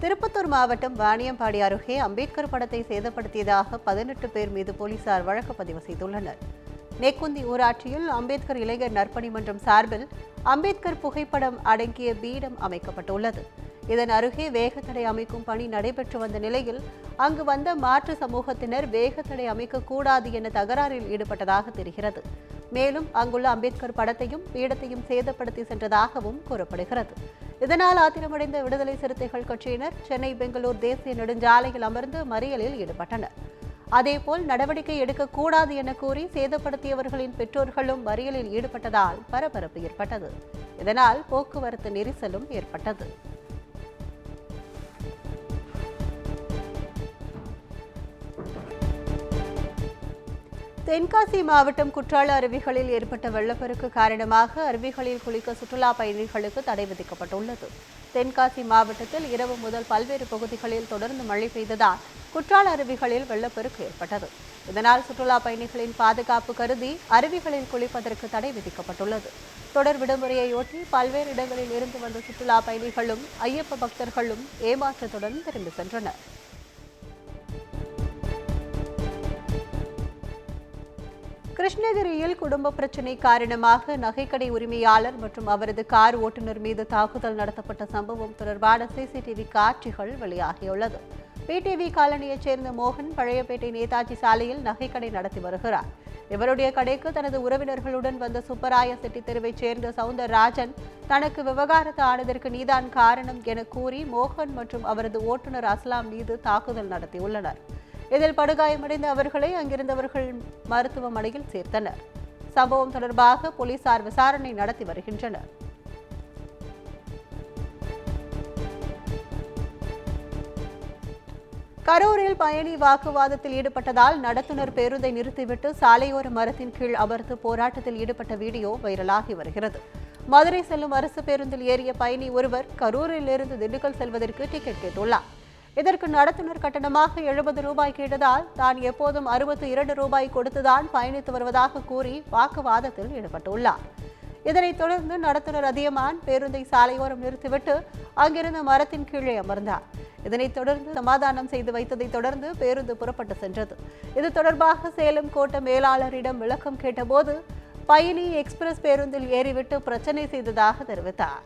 திருப்பத்தூர் மாவட்டம் வாணியம்பாடி அருகே அம்பேத்கர் படத்தை சேதப்படுத்தியதாக 18 பேர் மீது போலீசார் வழக்கு பதிவு செய்துள்ளனர். நெக்குந்தி ஊராட்சியில் அம்பேத்கர் இளைஞர் நற்பணி மன்றம் சார்பில் அம்பேத்கர் புகைப்படம் அடங்கிய பீடம் அமைக்கப்பட்டுள்ளது. இதன் அருகே வேகத்தடை அமைக்கும் பணி நடைபெற்று வந்த நிலையில் அங்கு வந்த மாற்று சமூகத்தினர் வேகத்தடை அமைக்கக்கூடாது என தகராறில் ஈடுபட்டதாக தெரிகிறது. மேலும் அங்குள்ள அம்பேத்கர் படத்தையும் பீடத்தையும் சேதப்படுத்தி சென்றதாகவும் கூறப்படுகிறது. இதனால் ஆத்திரமடைந்த விடுதலை சிறுத்தைகள் கட்சியினர் சென்னை பெங்களூர் தேசிய நெடுஞ்சாலையில் அமர்ந்து மறியலில் ஈடுபட்டனர். அதேபோல் நடவடிக்கை எடுக்கக்கூடாது என கூறி சேதப்படுத்தியவர்களின் பெற்றோர்களும் மறியலில் ஈடுபட்டதால் பரபரப்பு ஏற்பட்டது. இதனால் போக்குவரத்து நெரிசலும் ஏற்பட்டது. தென்காசி மாவட்டம் குற்றால அருவிகளில் ஏற்பட்ட வெள்ளப்பெருக்கு காரணமாக அருவிகளில் குளிக்க சுற்றுலா பயணிகளுக்கு தடை விதிக்கப்பட்டுள்ளது. தென்காசி மாவட்டத்தில் இரவு முதல் பல்வேறு பகுதிகளில் தொடர்ந்து மழை பெய்ததால் குற்றால அருவிகளில் வெள்ளப்பெருக்கு ஏற்பட்டது. இதனால் சுற்றுலா பயணிகளின் பாதுகாப்பு கருதி அருவிகளில் குளிப்பதற்கு தடை விதிக்கப்பட்டுள்ளது. தொடர் விடுமுறையொட்டி பல்வேறு இடங்களில் இருந்து வந்த சுற்றுலா பயணிகளும் ஐயப்ப பக்தர்களும் ஏமாற்றத்துடன் திரும்பி சென்றனர். கிருஷ்ணகிரியில் குடும்ப பிரச்சினை காரணமாக நகைக்கடை உரிமையாளர் மற்றும் அவரது கார் ஓட்டுநர் மீது தாக்குதல் நடத்தப்பட்ட சம்பவம் தொடர்பான சிசிடிவி காட்சிகள் வெளியாகியுள்ளது. பிடிவி காலனியைச் சேர்ந்த மோகன் பழையப்பேட்டை நேதாஜி சாலையில் நகைக்கடை நடத்தி வருகிறார். இவருடைய கடைக்கு தனது உறவினர்களுடன் வந்த சுப்பராய செட்டி தெருவைச் சேர்ந்த சவுந்தரராஜன் தனக்கு விவகாரத்து ஆனதற்கு நீதான் காரணம் என கூறி மோகன் மற்றும் அவரது ஓட்டுநர் அஸ்லாம் மீது தாக்குதல் நடத்தியுள்ளனர். இதில் படுகாயமடைந்த அவர்களை அங்கிருந்தவர்கள் மருத்துவமனையில் சேர்த்தனர். சம்பவம் தொடர்பாக போலீசார் விசாரணை நடத்தி வருகின்றனர். கரூரில் பயணி வாக்குவாதத்தில் ஈடுபட்டதால் நடத்துனர் பேருந்தை நிறுத்திவிட்டு சாலையோர மரத்தின் கீழ் அமர்ந்து போராட்டத்தில் ஈடுபட்ட வீடியோ வைரலாகி வருகிறது. மதுரை செல்லும் அரசு பேருந்தில் ஏறிய பயணி ஒருவர் கரூரில் இருந்து திண்டுக்கல் செல்வதற்கு டிக்கெட் கேட்டுள்ளார். இதற்கு நடத்துனர் கட்டணமாக 70 ரூபாய் கேட்டதால் தான் எப்போதும் 62 ரூபாய் கொடுத்துதான் பயணித்து வருவதாக கூறி வாக்குவாதத்தில் ஈடுபட்டுள்ளார். இதனைத் தொடர்ந்து நடத்துனர் அதியமான் பேருந்தை சாலையோரம் நிறுத்திவிட்டு அங்கிருந்த மரத்தின் கீழே அமர்ந்தார். இதனைத் தொடர்ந்து சமாதானம் செய்து வைத்ததைத் தொடர்ந்து பேருந்து புறப்பட்டு சென்றது. இது தொடர்பாக சேலம் கோட்ட மேலாளரிடம் விளக்கம் கேட்டபோது பயணி எக்ஸ்பிரஸ் பேருந்தில் ஏறிவிட்டு பிரச்சனை செய்ததாக தெரிவித்தார்.